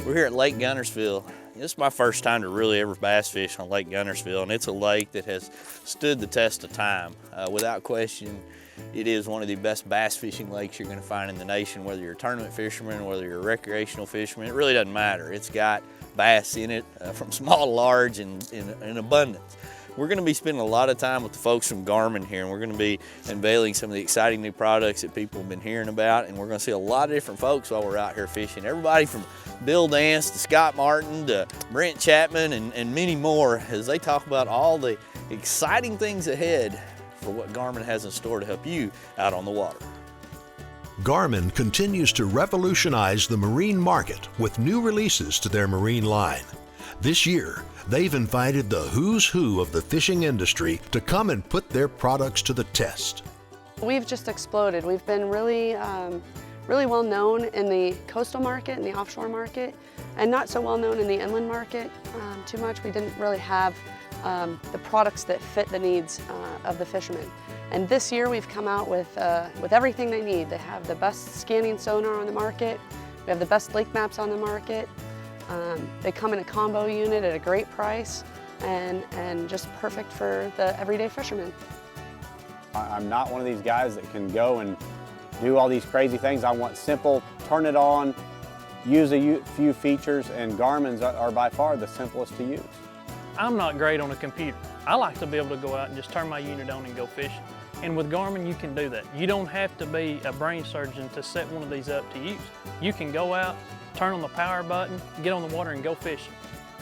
We're here at Lake Guntersville. This is my first time to really ever bass fish on Lake Guntersville, and it's a lake that has stood the test of time. Without question, it is one of the best bass fishing lakes you're going to find in the nation, whether you're a tournament fisherman, whether you're a recreational fisherman, it really doesn't matter. It's got bass in it from small to large and in abundance. We're going to be spending a lot of time with the folks from Garmin here, and we're going to be unveiling some of the exciting new products that people have been hearing about, and we're going to see a lot of different folks while we're out here fishing. Everybody from Bill Dance to Scott Martin to Brent Chapman and many more as they talk about all the exciting things ahead for what Garmin has in store to help you out on the water. Garmin continues to revolutionize the marine market with new releases to their marine line. This year, they've invited the who's who of the fishing industry to come and put their products to the test. We've just exploded. We've been really well known in the coastal market and the offshore market, and not so well known in the inland market too much. We didn't really have the products that fit the needs of the fishermen. And this year we've come out with everything they need. They have the best scanning sonar on the market. We have the best lake maps on the market. They come in a combo unit at a great price and just perfect for the everyday fisherman. I'm not one of these guys that can go and do all these crazy things. I want simple, turn it on, use a few features, and Garmin's are by far the simplest to use. I'm not great on a computer. I like to be able to go out and just turn my unit on and go fishing. And with Garmin, you can do that. You don't have to be a brain surgeon to set one of these up to use. You can go out, turn on the power button, get on the water and go fishing.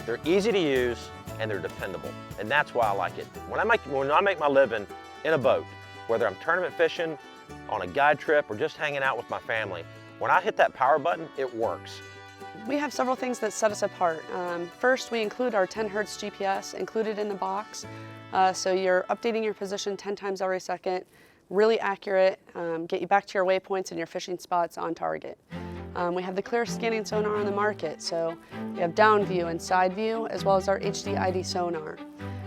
They're easy to use and they're dependable, and that's why I like it. When I make my living in a boat, whether I'm tournament fishing, on a guide trip, or just hanging out with my family, when I hit that power button, it works. We have several things that set us apart. First, we include our 10 hertz GPS included in the box. So you're updating your position 10 times every second, really accurate, get you back to your waypoints and your fishing spots on target. We have the clearest scanning sonar on the market, so we have down view and side view, as well as our HD ID sonar.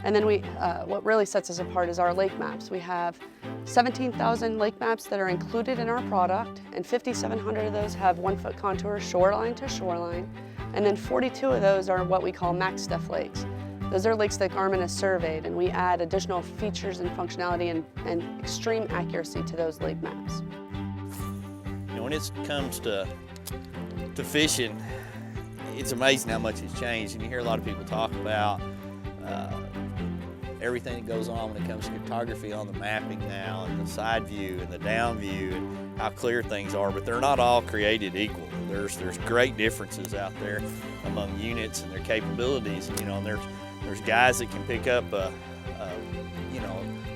And then what really sets us apart is our lake maps. We have 17,000 lake maps that are included in our product, and 5,700 of those have 1 foot contours shoreline to shoreline, and then 42 of those are what we call max depth lakes. Those are lakes that Garmin has surveyed, and we add additional features and functionality and extreme accuracy to those lake maps. You know, when it comes to fishing, it's amazing how much it's changed, and you hear a lot of people talk about everything that goes on when it comes to cartography on the mapping now, and the side view and the down view and how clear things are, but they're not all created equal. There's great differences out there among units and their capabilities. You know, and there's guys that can pick up a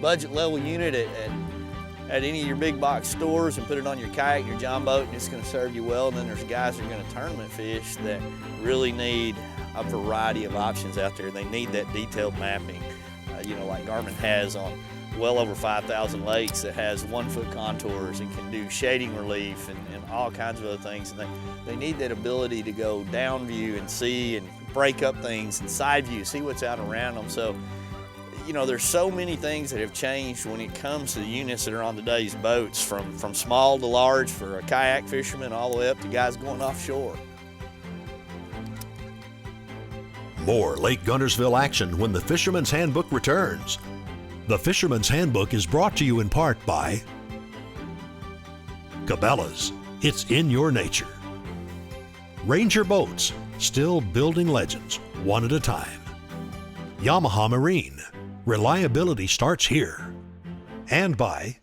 budget level unit at any of your big box stores and put it on your kayak, your john boat, and it's going to serve you well. And then there's guys that are going to tournament fish that really need a variety of options out there. They need that detailed mapping, like Garmin has on well over 5,000 lakes, that has 1 foot contours and can do shading relief and all kinds of other things. And they need that ability to go down view and see and break up things, and side view, see what's out around them. So, there's so many things that have changed when it comes to the units that are on today's boats, from small to large for a kayak fisherman all the way up to guys going offshore. More Lake Guntersville action when the Fisherman's Handbook returns. The Fisherman's Handbook is brought to you in part by Cabela's, it's in your nature. Ranger Boats, still building legends, one at a time. Yamaha Marine, reliability starts here. And by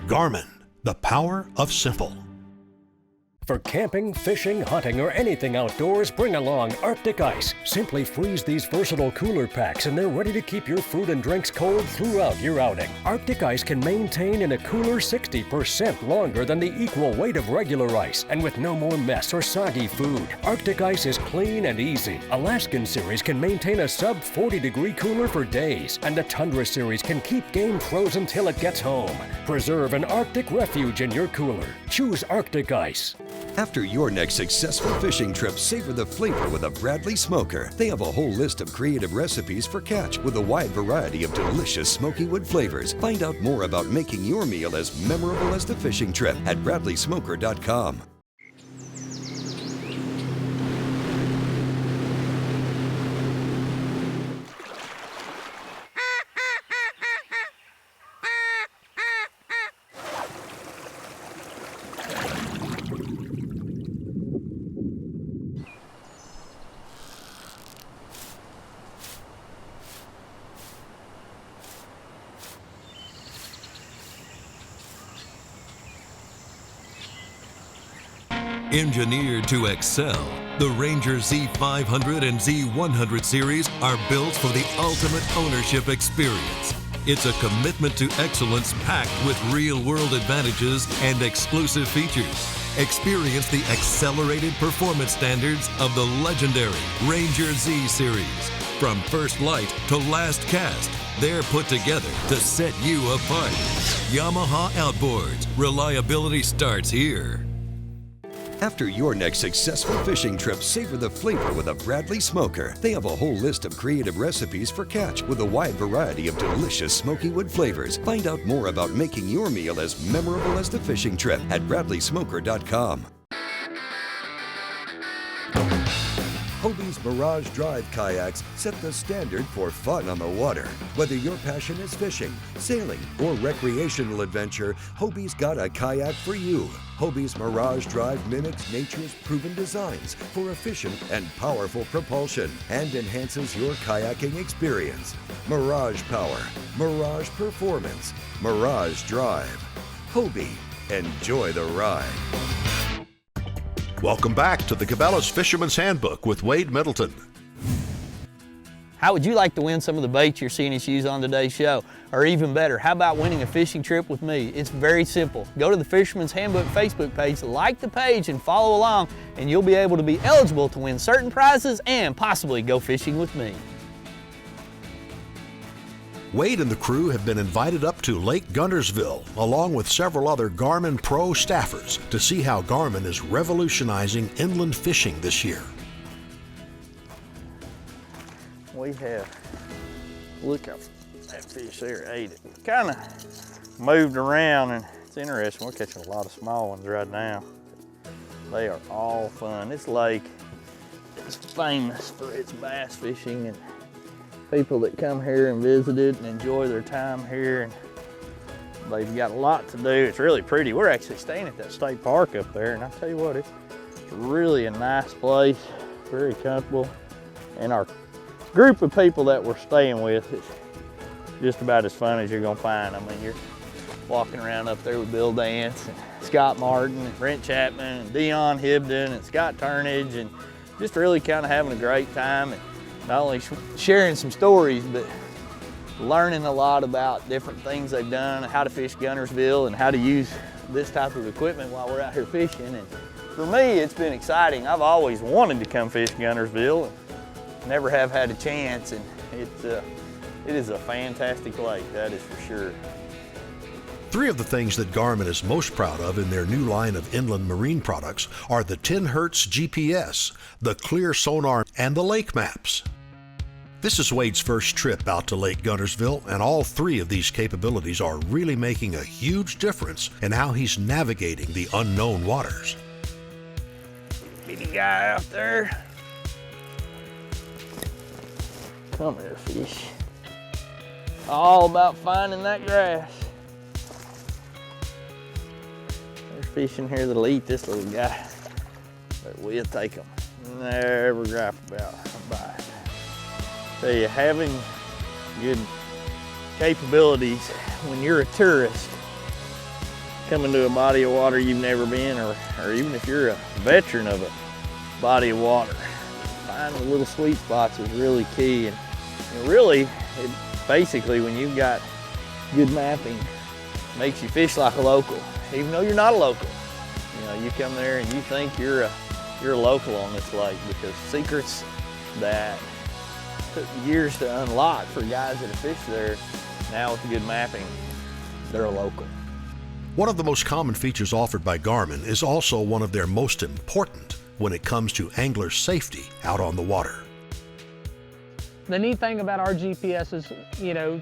Garmin, the power of simple. For camping, fishing, hunting, or anything outdoors, bring along Arctic Ice. Simply freeze these versatile cooler packs and they're ready to keep your food and drinks cold throughout your outing. Arctic Ice can maintain in a cooler 60% longer than the equal weight of regular ice, and with no more mess or soggy food. Arctic Ice is clean and easy. Alaskan Series can maintain a sub 40 degree cooler for days, and the Tundra Series can keep game frozen till it gets home. Preserve an Arctic refuge in your cooler. Choose Arctic Ice. After your next successful fishing trip, savor the flavor with a Bradley Smoker. They have a whole list of creative recipes for catch with a wide variety of delicious smoky wood flavors. Find out more about making your meal as memorable as the fishing trip at bradleysmoker.com. Engineered to excel, the Ranger Z500 and Z100 series are built for the ultimate ownership experience. It's a commitment to excellence packed with real-world advantages and exclusive features. Experience the accelerated performance standards of the legendary Ranger Z series. From first light to last cast, they're put together to set you apart. Yamaha Outboards. Reliability starts here. After your next successful fishing trip, savor the flavor with a Bradley Smoker. They have a whole list of creative recipes for catch with a wide variety of delicious smoky wood flavors. Find out more about making your meal as memorable as the fishing trip at BradleySmoker.com. Hobie's Mirage Drive kayaks set the standard for fun on the water. Whether your passion is fishing, sailing, or recreational adventure, Hobie's got a kayak for you. Hobie's Mirage Drive mimics nature's proven designs for efficient and powerful propulsion and enhances your kayaking experience. Mirage Power, Mirage Performance, Mirage Drive. Hobie, enjoy the ride. Welcome back to the Cabela's Fisherman's Handbook with Wade Middleton. How would you like to win some of the baits you're seeing us use on today's show? Or even better, how about winning a fishing trip with me? It's very simple. Go to the Fisherman's Handbook Facebook page, like the page, and follow along, and you'll be able to be eligible to win certain prizes and possibly go fishing with me. Wade and the crew have been invited up to Lake Guntersville, along with several other Garmin Pro staffers, to see how Garmin is revolutionizing inland fishing this year. We have, look at that fish there, ate it. Kind of moved around, and it's interesting, we're catching a lot of small ones right now. They are all fun. This lake is famous for its bass fishing, and people that come here and visit it and enjoy their time here, and they've got a lot to do. It's really pretty. We're actually staying at that state park up there, and I tell you what, it's really a nice place, very comfortable, and our group of people that we're staying with is just about as fun as you're gonna find. I mean, you're walking around up there with Bill Dance and Scott Martin and Brent Chapman and Dion Hibden and Scott Turnage, and just really kind of having a great time, and not only sharing some stories, but learning a lot about different things they've done, how to fish Gunnersville and how to use this type of equipment while we're out here fishing. And for me, it's been exciting. I've always wanted to come fish Gunnersville and never have had a chance, and it is a fantastic lake, that is for sure. Three of the things that Garmin is most proud of in their new line of inland marine products are the 10 Hertz GPS, the Clear Sonar, and the lake maps. This is Wade's first trip out to Lake Guntersville, and all three of these capabilities are really making a huge difference in how he's navigating the unknown waters. Bitty guy out there. Come here, fish. All about finding that grass. There's fish in here that'll eat this little guy, but we'll take them. Never gripe about a bite. Tell you, having good capabilities when you're a tourist, coming to a body of water you've never been, or even if you're a veteran of a body of water, finding the little sweet spots is really key. And really, basically, when you've got good mapping, it makes you fish like a local, even though you're not a local. You know, you come there and you think you're a local on this lake, because secrets that took years to unlock for guys that have fished there, now with the good mapping, they're a local. One of the most common features offered by Garmin is also one of their most important when it comes to angler safety out on the water. The neat thing about our GPS is, you know,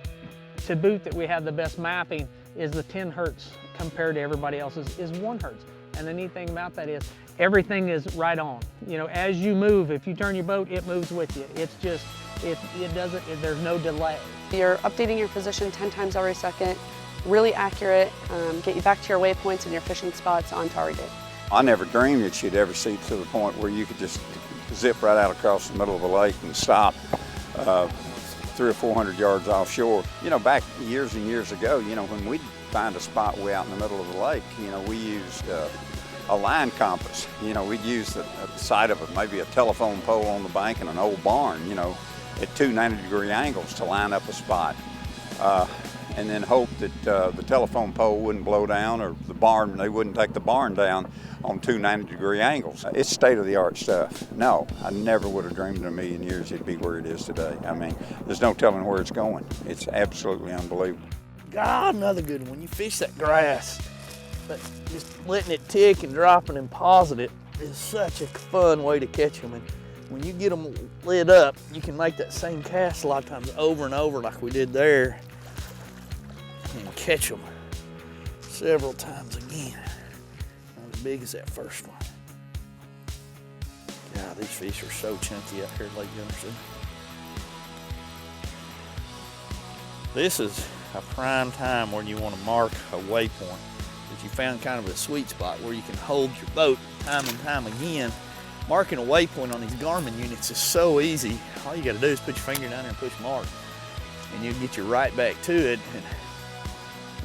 to boot that we have the best mapping, is the 10 Hertz compared to everybody else's is 1 Hertz. And the neat thing about that is everything is right on. You know, as you move, if you turn your boat, it moves with you. It's just, there's no delay. You're updating your position 10 times every second, really accurate, get you back to your waypoints and your fishing spots on target. I never dreamed that you'd ever see to the point where you could just zip right out across the middle of a lake and stop 300 or 400 yards offshore. You know, back years and years ago, you know, when we'd find a spot way out in the middle of the lake, you know, we used a line compass. You know, we'd use the side of maybe a telephone pole on the bank in an old barn, you know, at two 90-degree angles to line up a spot. And then hope that the telephone pole wouldn't blow down, or the barn, they wouldn't take the barn down on two 90-degree angles. It's state-of-the-art stuff. No, I never would have dreamed in a million years it'd be where it is today. I mean, there's no telling where it's going. It's absolutely unbelievable. God, another good one. When you fish that grass, but just letting it tick and dropping and pausing it is such a fun way to catch them. And when you get them lit up, you can make that same cast a lot of times over and over like we did there, and catch them several times again. Not as big as that first one. God, these fish are so chunky out here at Lake Guntersville. This is a prime time when you want to mark a waypoint. If you found kind of a sweet spot where you can hold your boat time and time again. Marking a waypoint on these Garmin units is so easy. All you got to do is put your finger down there and push mark, and you'll get you right back to it and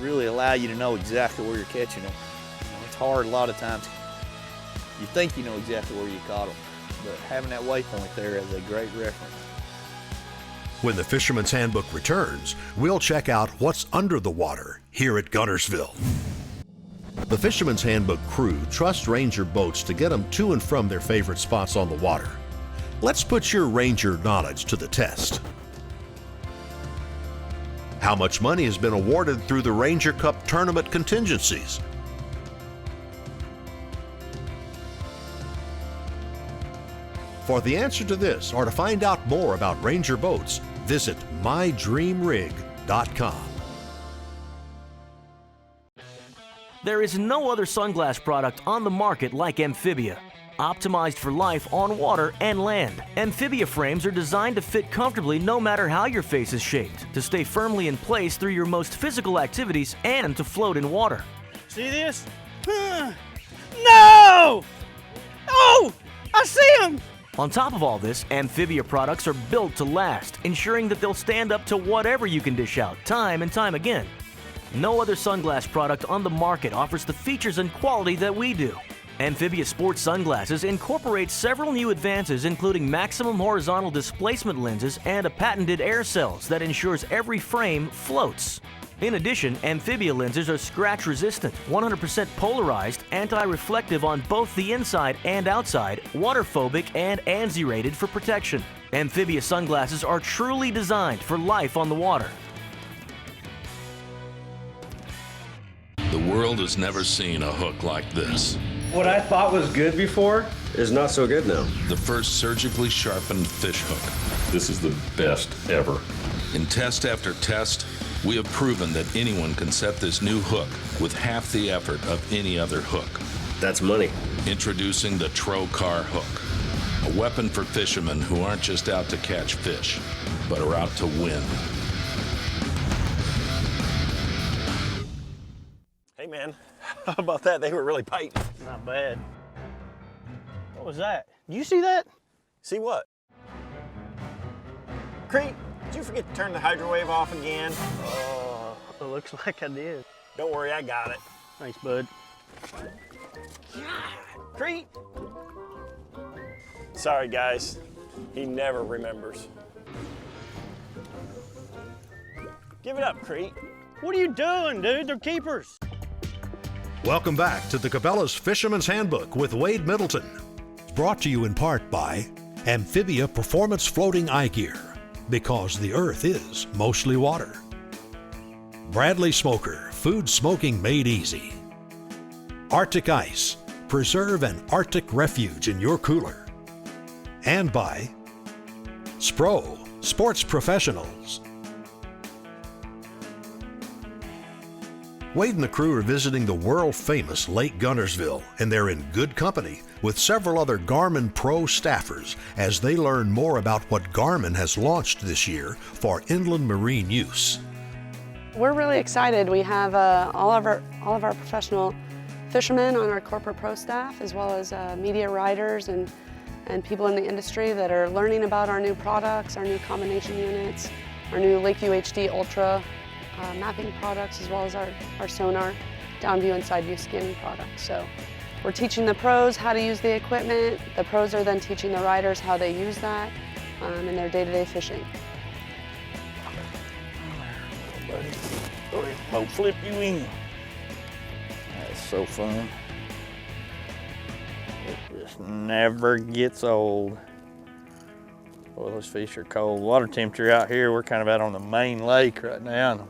really allow you to know exactly where you're catching them. You know, it's hard a lot of times. You think you know exactly where you caught them, but having that waypoint there is a great reference. When the Fisherman's Handbook returns, we'll check out what's under the water here at Gunnersville. The Fisherman's Handbook crew trusts Ranger boats to get them to and from their favorite spots on the water. Let's put your Ranger knowledge to the test. How much money has been awarded through the Ranger Cup tournament contingencies? For the answer to this, or to find out more about Ranger boats, visit mydreamrig.com. There is no other sunglass product on the market like Amphibia. Optimized for life on water and land, Amphibia frames are designed to fit comfortably no matter how your face is shaped, to stay firmly in place through your most physical activities and to float in water. See this? No! Oh! I see him! On top of all this, Amphibia products are built to last, ensuring that they'll stand up to whatever you can dish out, time and time again. No other sunglass product on the market offers the features and quality that we do. Amphibia sports sunglasses incorporate several new advances, including maximum horizontal displacement lenses and a patented air cells that ensures every frame floats. In addition, Amphibia lenses are scratch-resistant, 100% polarized, anti-reflective on both the inside and outside, water-phobic, and ANSI-rated for protection. Amphibia sunglasses are truly designed for life on the water. The world has never seen a hook like this. What I thought was good before is not so good now. The first surgically sharpened fish hook. This is the best ever. In test after test, we have proven that anyone can set this new hook with half the effort of any other hook. That's money. Introducing the Trocar hook, a weapon for fishermen who aren't just out to catch fish, but are out to win. Hey man, how about that? They were really biting. Not bad. What was that? Did you see that? See what? Crete, did you forget to turn the hydrowave off again? Oh, it looks like I did. Don't worry, I got it. Thanks, bud. Crete! Sorry guys, he never remembers. Give it up, Crete. What are you doing, dude? They're keepers. Welcome back to the Cabela's Fisherman's Handbook with Wade Middleton. It's brought to you in part by Amphibia Performance Floating Eye Gear, because the earth is mostly water. Bradley Smoker, food smoking made easy. Arctic Ice, preserve an Arctic refuge in your cooler. And by Spro, sports professionals. Wade and the crew are visiting the world-famous Lake Guntersville, and they're in good company with several other Garmin Pro staffers as they learn more about what Garmin has launched this year for inland marine use. We're really excited. We have all of our professional fishermen on our corporate pro staff, as well as media writers and people in the industry that are learning about our new products, our new combination units, our new Lake UHD Ultra mapping products, as well as our Sonar down view and side view scanning products. So We're teaching the pros how to use the equipment. The pros are then teaching the riders how they use that in their day-to-day fishing. Boat flip you in. That's so fun. It just never gets old. Boy, those fish are cold. Water temperature out here, we're kind of out on the main lake right now. And the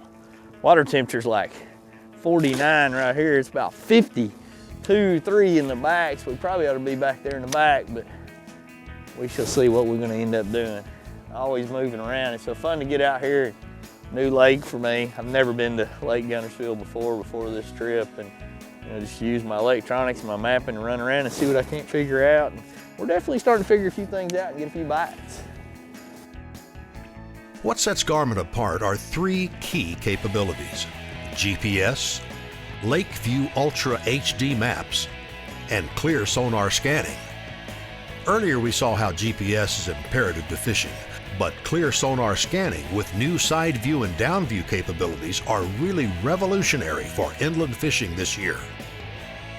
water temperature's like 49 right here. It's about 52, 3 in the back, so we probably ought to be back there in the back, but we shall see what we're gonna end up doing. Always moving around. It's so fun to get out here. New lake for me. I've never been to Lake Guntersville before this trip, and just use my electronics and my mapping and run around and see what I can't figure out. And we're definitely starting to figure a few things out and get a few bites. What sets Garmin apart are 3 key capabilities: GPS, Lake View Ultra HD maps, and clear sonar scanning. Earlier we saw how GPS is imperative to fishing, but clear sonar scanning with new side view and down view capabilities are really revolutionary for inland fishing this year.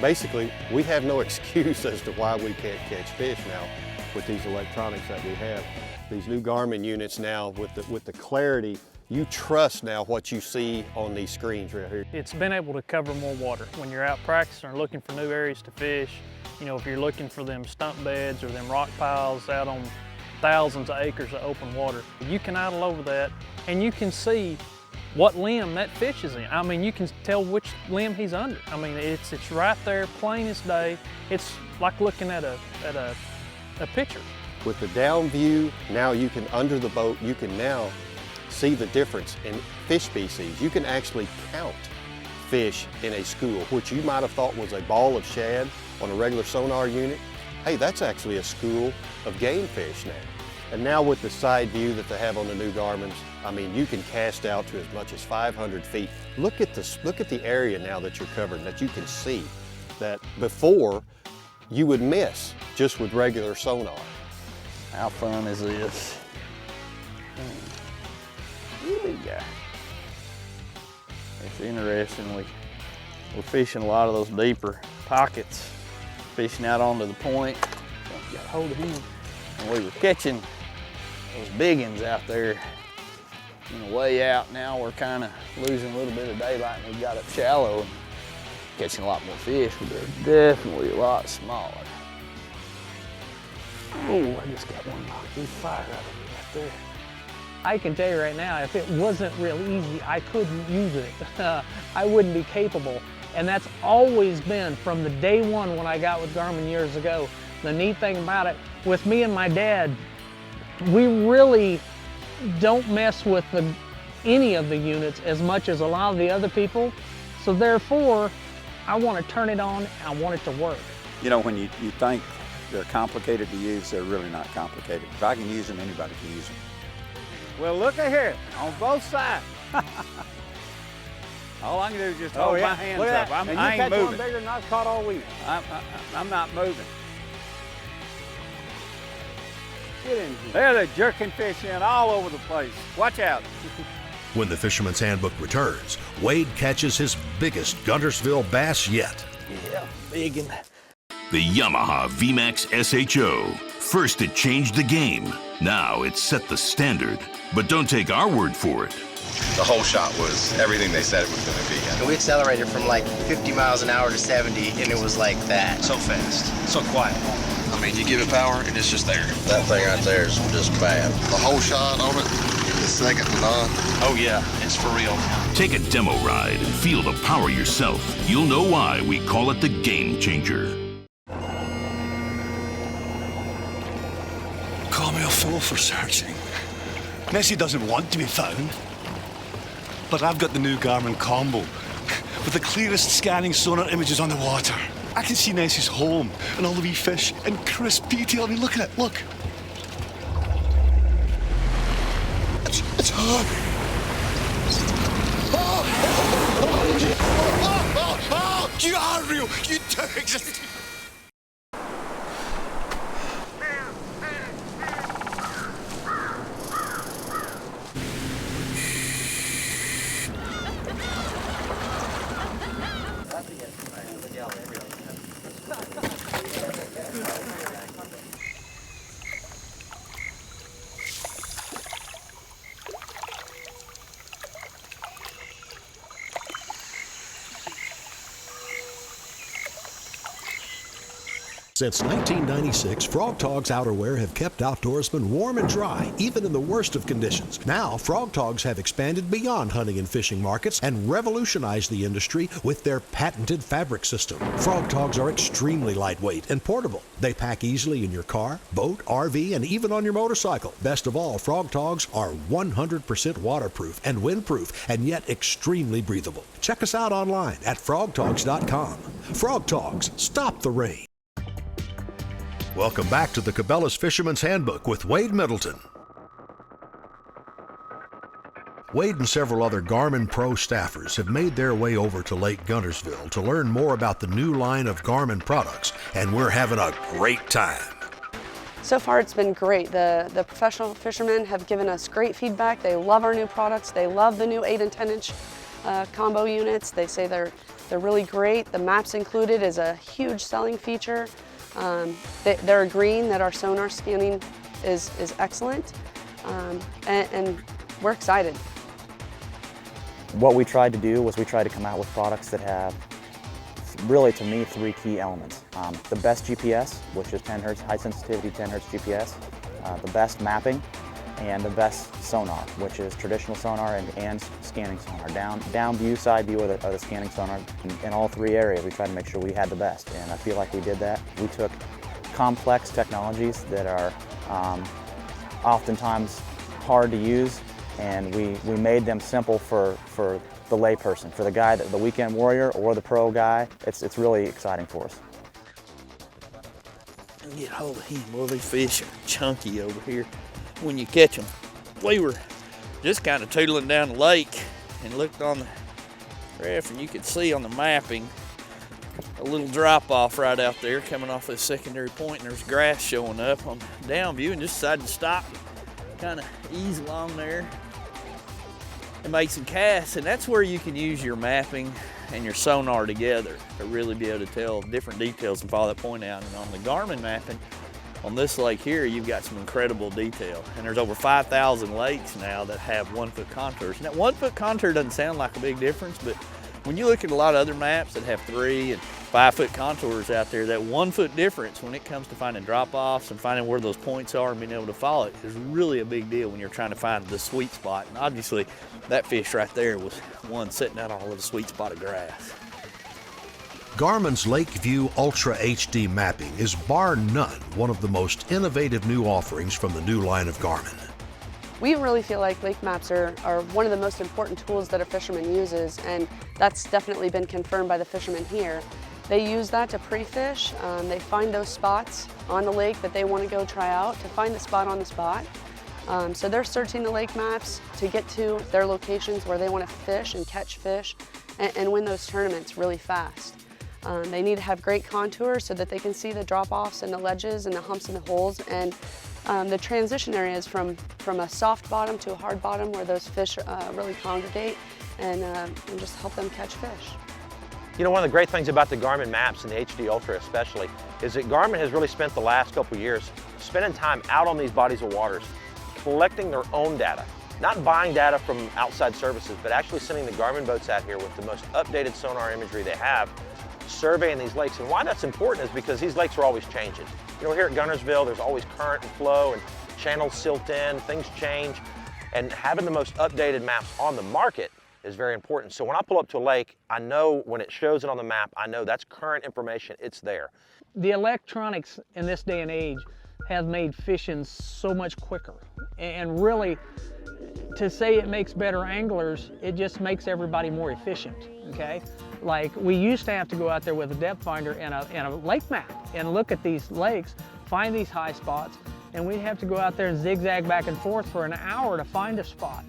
Basically, we have no excuse as to why we can't catch fish now with these electronics that we have. These new Garmin units now with the clarity, you trust now what you see on these screens right here. It's been able to cover more water. When you're out practicing or looking for new areas to fish, if you're looking for them stump beds or them rock piles out on thousands of acres of open water, you can idle over that and you can see what limb that fish is in. I mean, you can tell which limb he's under. I mean, it's right there, plain as day. It's like looking at a picture. With the down view, now you can, under the boat, you can now see the difference in fish species. You can actually count fish in a school, which you might have thought was a ball of shad on a regular sonar unit. Hey, that's actually a school of game fish now. And now with the side view that they have on the new Garmins, I mean, you can cast out to as much as 500 feet. Look at the area now that you're covering, that you can see that before you would miss just with regular sonar. How fun is this? Really, guy. It's interesting. We're fishing a lot of those deeper pockets, fishing out onto the point. Got hold of him. And we were catching those big ones out there, way out. Now we're kind of losing a little bit of daylight, and we got up shallow and catching a lot more fish, but they're definitely a lot smaller. Oh, I just got one knocked in fire out of it right there. I can tell you right now, if it wasn't real easy, I couldn't use it. I wouldn't be capable. And that's always been from the day one when I got with Garmin years ago. The neat thing about it, with me and my dad, we really don't mess with any of the units as much as a lot of the other people. So therefore, I want to turn it on, I want it to work. When you think they're complicated to use, they're really not complicated. If I can use them, anybody can use them. Well, look at here, on both sides. All I can do is just hold my hands up. I ain't moving. And you catch one bigger than I've caught all week. I'm not moving. Get in here. They're jerking fish in all over the place. Watch out. When the Fisherman's Handbook returns, Wade catches his biggest Guntersville bass yet. Yeah, big one. The Yamaha VMAX SHO. First it changed the game. Now it's set the standard. But don't take our word for it. The whole shot was everything they said it was going to be. And we accelerated from like 50 miles an hour to 70, and it was like that. So fast, so quiet. I mean, you give it power, and it's just there. That thing right there is just bad. The whole shot on it, the second to none. Oh yeah, it's for real. Take a demo ride and feel the power yourself. You'll know why we call it the Game Changer. Call me a fool for searching. Nessie doesn't want to be found. But I've got the new Garmin combo with the clearest scanning sonar images on the water. I can see Nessie's home and all the wee fish in crisp detail. I mean, look at it, look. It's her. Oh, you are real. You do exist. Since 1996, Frog Togs outerwear have kept outdoorsmen warm and dry, even in the worst of conditions. Now, Frog Togs have expanded beyond hunting and fishing markets and revolutionized the industry with their patented fabric system. Frog Togs are extremely lightweight and portable. They pack easily in your car, boat, RV, and even on your motorcycle. Best of all, Frog Togs are 100% waterproof and windproof, and yet extremely breathable. Check us out online at frogtogs.com. Frog Togs, stop the rain. Welcome back to the Cabela's Fisherman's Handbook with Wade Middleton. Wade and several other Garmin Pro staffers have made their way over to Lake Guntersville to learn more about the new line of Garmin products, and we're having a great time. So far it's been great. The professional fishermen have given us great feedback. They love our new products. They love the new 8 and 10 inch combo units. They say they're really great. The maps included is a huge selling feature. They're agreeing that our sonar scanning is excellent, and we're excited. What we tried to do was we tried to come out with products that have, really to me, 3 key elements. The best GPS, which is 10 hertz, high sensitivity 10 hertz GPS, the best mapping, and the best sonar, which is traditional sonar and scanning sonar. Down view, side view of the scanning sonar. In all 3 areas, we tried to make sure we had the best, and I feel like we did that. We took complex technologies that are oftentimes hard to use, and we made them simple for the layperson, for the guy, the weekend warrior or the pro guy. It's really exciting for us. Get hold of him. Well, these fish are chunky over here when you catch them. We were just kind of tootling down the lake and looked on the graph, and you could see on the mapping a little drop off right out there coming off this secondary point, and there's grass showing up on the down view, and just decided to stop, kind of ease along there and make some casts. And that's where you can use your mapping and your sonar together to really be able to tell different details and follow that point out. And on the Garmin mapping on this lake here, you've got some incredible detail. And there's over 5,000 lakes now that have 1-foot contours. Now, 1-foot contour doesn't sound like a big difference, but when you look at a lot of other maps that have 3 and 5-foot contours out there, that 1-foot difference when it comes to finding drop-offs and finding where those points are and being able to follow it is really a big deal when you're trying to find the sweet spot. And obviously, that fish right there was one sitting out on a little sweet spot of grass. Garmin's Lakeview Ultra HD mapping is bar none one of the most innovative new offerings from the new line of Garmin. We really feel like lake maps are one of the most important tools that a fisherman uses, and that's definitely been confirmed by the fishermen here. They use that to pre-fish. They find those spots on the lake that they want to go try out, to find the spot on the spot. So they're searching the lake maps to get to their locations where they want to fish and catch fish and win those tournaments really fast. They need to have great contours so that they can see the drop-offs and the ledges and the humps and the holes, and the transition areas from a soft bottom to a hard bottom where those fish really congregate and just help them catch fish. You know, one of the great things about the Garmin maps and the HD Ultra especially is that Garmin has really spent the last couple years spending time out on these bodies of waters, collecting their own data. Not buying data from outside services, but actually sending the Garmin boats out here with the most updated sonar imagery they have, surveying these lakes. And why that's important is because these lakes are always changing. You know, here at Gunnersville, there's always current and flow, and channels silt in, things change, and having the most updated maps on the market is very important. So when I pull up to a lake, I know when it shows it on the map, I know that's current information, it's there. The electronics in this day and age have made fishing so much quicker. And really, to say it makes better anglers, it just makes everybody more efficient, okay? Like, we used to have to go out there with a depth finder and a lake map and look at these lakes, find these high spots, and we'd have to go out there and zigzag back and forth for an hour to find a spot.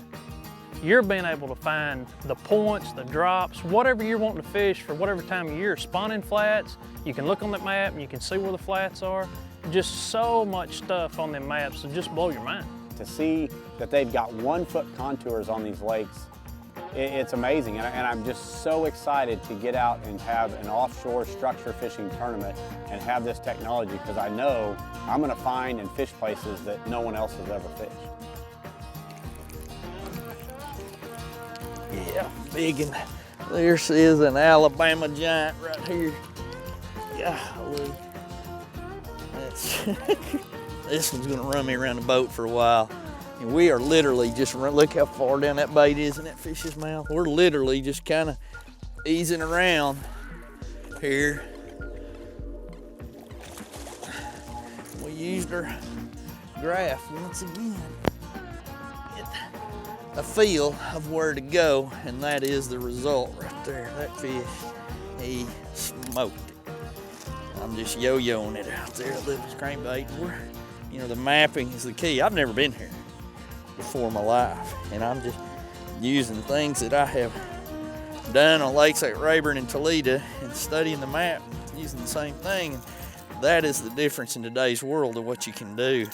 You're being able to find the points, the drops, whatever you're wanting to fish for whatever time of year. Spawning flats, you can look on that map and you can see where the flats are. Just so much stuff on them maps to just blow your mind. To see that they've got 1-foot contours on these lakes it's amazing, and I'm just so excited to get out and have an offshore structure fishing tournament and have this technology, because I know I'm going to find and fish places that no one else has ever fished. Yeah, big, and this is an Alabama giant right here. Golly. That's this one's gonna run me around the boat for a while. And we are literally just, look how far down that bait is in that fish's mouth. We're literally just kind of easing around here. We used our graph once again. Get a feel of where to go, and that is the result right there. That fish, he smoked it. I'm just yo-yoing it out there at Livy's crankbait. You know, the mapping is the key. I've never been here before in my life, and I'm just using things that I have done on lakes like Rayburn and Toledo and studying the map, using the same thing. And that is the difference in today's world of what you can do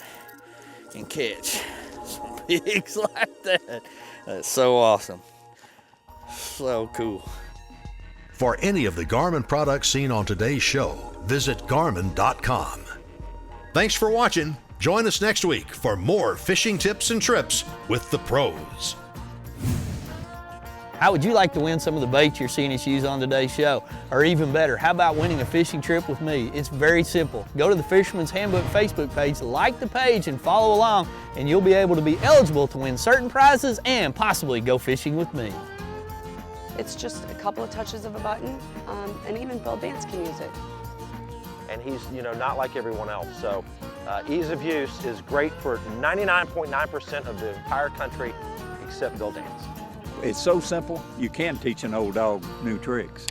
and catch some pigs like that. That's so awesome. So cool. For any of the Garmin products seen on today's show, visit Garmin.com. Thanks for watching. Join us next week for more fishing tips and trips with the pros. How would you like to win some of the baits you're seeing us use on today's show? Or even better, how about winning a fishing trip with me? It's very simple. Go to the Fisherman's Handbook Facebook page, like the page, and follow along, and you'll be able to be eligible to win certain prizes and possibly go fishing with me. It's just a couple of touches of a button, and even Bill Vance can use it. And he's, not like everyone else. So ease of use is great for 99.9% of the entire country except Bill Vance. It's so simple, you can teach an old dog new tricks.